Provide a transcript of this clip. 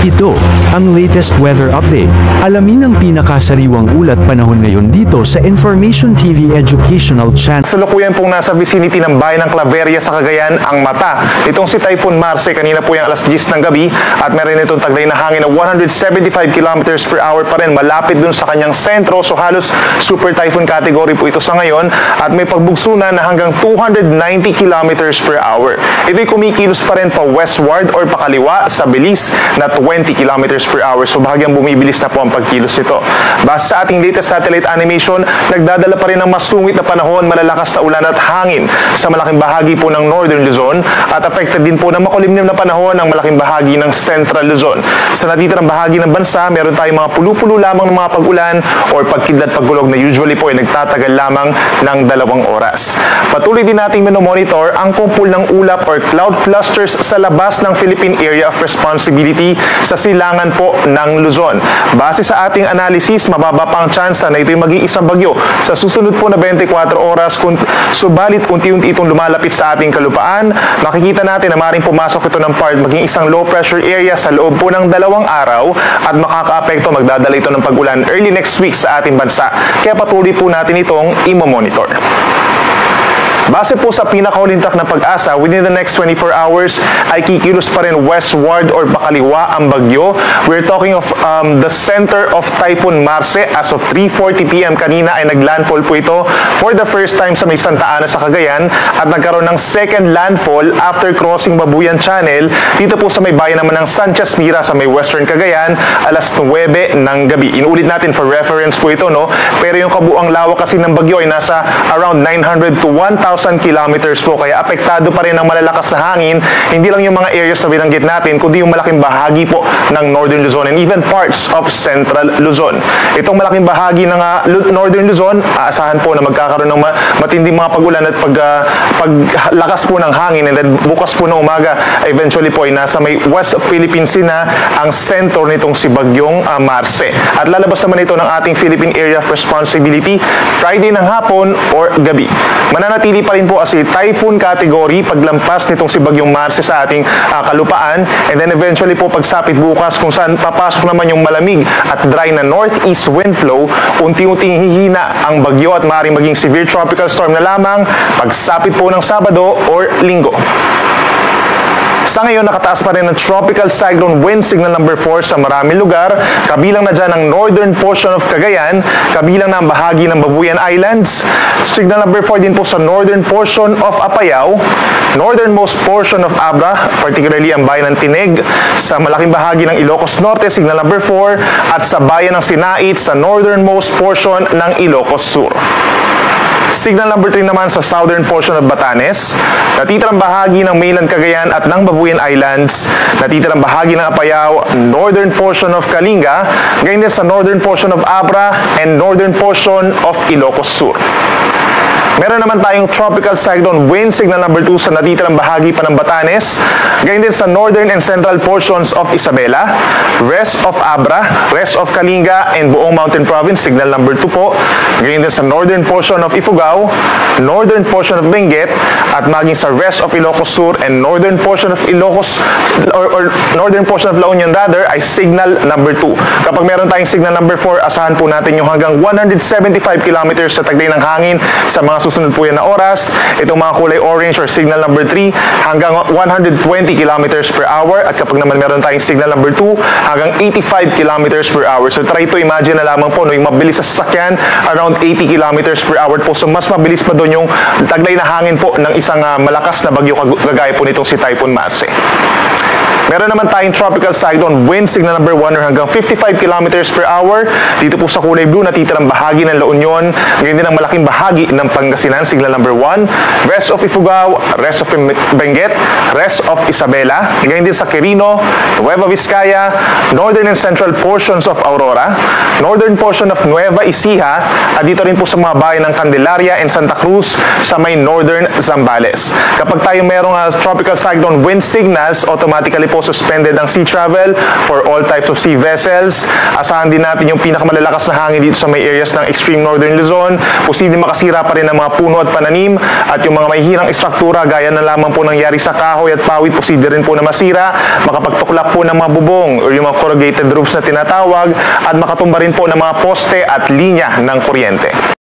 Ito ang latest weather update. Alamin ang pinakasariwang ulat panahon ngayon dito sa Information TV Educational Channel. Salukuyan pong nasa vicinity ng bayan ng Claveria sa Cagayan ang mata. Itong si Typhoon Marce, kanina po yung alas 10 ng gabi at meron itong taglay na hangin na 175 kilometers per hour pa rin. Malapit dun sa kanyang sentro, so halos super typhoon category po ito sa ngayon at may pagbugsunan na hanggang 290 kilometers per hour. Ito'y kumikilos pa rin pa westward or pakaliwa sa bilis na 20 kilometers per hour. So bahagyang bumibilis na po ang pagkilos nito. Base sa ating latest satellite animation, nagdadala pa rin ng masungit na panahon, malalakas na ulan at hangin sa malaking bahagi po ng Northern Luzon at affected din po ng makulimlim na panahon ng malaking bahagi ng Central Luzon. Sa natitirang bahagi ng bansa, meron tayong mga pulu-pulo lamang ng mga pag-ulan or pagkidlat pagulog na usually po ay nagtatagal lamang ng 2 oras. Patuloy din nating minomonitor ang kumpul ng ulap or cloud clusters sa labas ng Philippine Area of Responsibility sa silangan po ng Luzon. Base sa ating analysis, mababa pa ang tsansa na ito'y maging isang bagyo sa susunod po na 24 oras. Subalit unti-unti itong lumalapit sa ating kalupaan, makikita natin na maaaring pumasok ito ng part maging isang low pressure area sa loob po ng 2 araw at makakaapekto, magdadala ito ng pag-ulan early next week sa ating bansa. Kaya patuloy po natin itong imomonitor. Base po sa pinakahulintak na pag-asa, within the next 24 hours ay kikilos pa rin westward or pakaliwa ang bagyo. We're talking of the center of Typhoon Marce. As of 3:40 PM kanina ay naglandfall po ito for the first time sa may Santa Ana sa Cagayan at nagkaroon ng second landfall after crossing Babuyan Channel dito po sa may bayan naman ng Sanchez Mira sa may western Cagayan alas 9 ng gabi. Inuulit natin for reference po ito, no? Pero yung kabuang lawak kasi ng bagyo ay nasa around 900 to 1,000 kilometers po, kaya apektado pa rin ng malalakas na hangin, hindi lang yung mga areas na binanggit natin, kundi yung malaking bahagi po ng Northern Luzon and even parts of Central Luzon. Itong malaking bahagi ng Northern Luzon, aasahan po na magkakaroon ng matinding mga pag-ulan at paglakas po ng hangin, and then bukas po ng umaga, eventually po ay nasa may West Philippines na ang sentro nitong si Bagyong Marce. At lalabas naman ito ng ating Philippine Area of Responsibility Friday ng hapon or gabi. Mananatili pa rin po as a typhoon category paglampas nitong si Bagyong Marce sa ating kalupaan, and then eventually po pagsapit bukas kung saan papasok naman yung malamig at dry na northeast wind flow, unti-unting hihina ang bagyo at maaaring maging severe tropical storm na lamang pagsapit po ng Sabado or Linggo. Sa ngayon, nakataas pa rin ang tropical cyclone wind signal number 4 sa maraming lugar, kabilang na dyan ang northern portion of Cagayan, kabilang na ang bahagi ng Babuyan Islands, signal number 4 din po sa northern portion of Apayao, northernmost portion of Abra, particularly ang bayan ng Tineg, sa malaking bahagi ng Ilocos Norte, signal number 4, at sa bayan ng Sinait sa northernmost portion ng Ilocos Sur. Signal number 3 naman sa southern portion of Batanes, natitirang bahagi ng mainland Cagayan at ng Babuyan Islands, natitirang bahagi ng Apayao, northern portion of Kalinga, gayon din sa northern portion of Abra and northern portion of Ilocos Sur. Meron naman tayong tropical cyclone wind signal number 2 sa natitirang bahagi pa ng Batanes, gayon din sa northern and central portions of Isabela, rest of Abra, rest of Kalinga, and buong Mountain Province, signal number 2 po, gayon din sa northern portion of Ifugao, northern portion of Benguet, at maging sa rest of Ilocos Sur and northern portion of Ilocos or northern portion of La Union rather ay signal number 2. Kapag meron tayong signal number 4, asahan po natin yung hanggang 175 kilometers sa taglay ng hangin sa mga susunod po yan na oras. Itong mga kulay orange or signal number 3 hanggang 120 kilometers per hour, at kapag naman meron tayong signal number 2 hanggang 85 kilometers per hour. So try to imagine na lamang po, no, yung mabilis sa sasakyan around 80 kilometers per hour po. So mas mabilis pa doon yung taglay na hangin po ng isang malakas na bagyo kagaya po nitong si Typhoon Marce. Meron naman tayong tropical cyclone wind signal number 1 or hanggang 55 kilometers per hour. Dito po sa kulay blue, natitirang bahagi ng La Union, ngayon din ang malaking bahagi ng Pangasinan, signal number 1, rest of Ifugao, rest of Benguet, rest of Isabela, ngayon din sa Quirino, Nueva Vizcaya, northern and central portions of Aurora, northern portion of Nueva Ecija, at dito rin po sa mga bayan ng Candelaria and Santa Cruz sa may northern Zambales. Kapag tayo merong tropical cyclone wind signals, automatically po po suspended ang sea travel for all types of sea vessels. Asahan din natin yung pinakamalalakas na hangin dito sa may areas ng extreme northern Luzon. Posibleng makasira pa rin ang mga puno at pananim at yung mga mahihirang istruktura gaya na lamang po nangyari sa kahoy at pawid, posible rin po na masira, makapagtuklap po ng mga bubong o yung mga corrugated roofs na tinatawag at makatumba rin po ng mga poste at linya ng kuryente.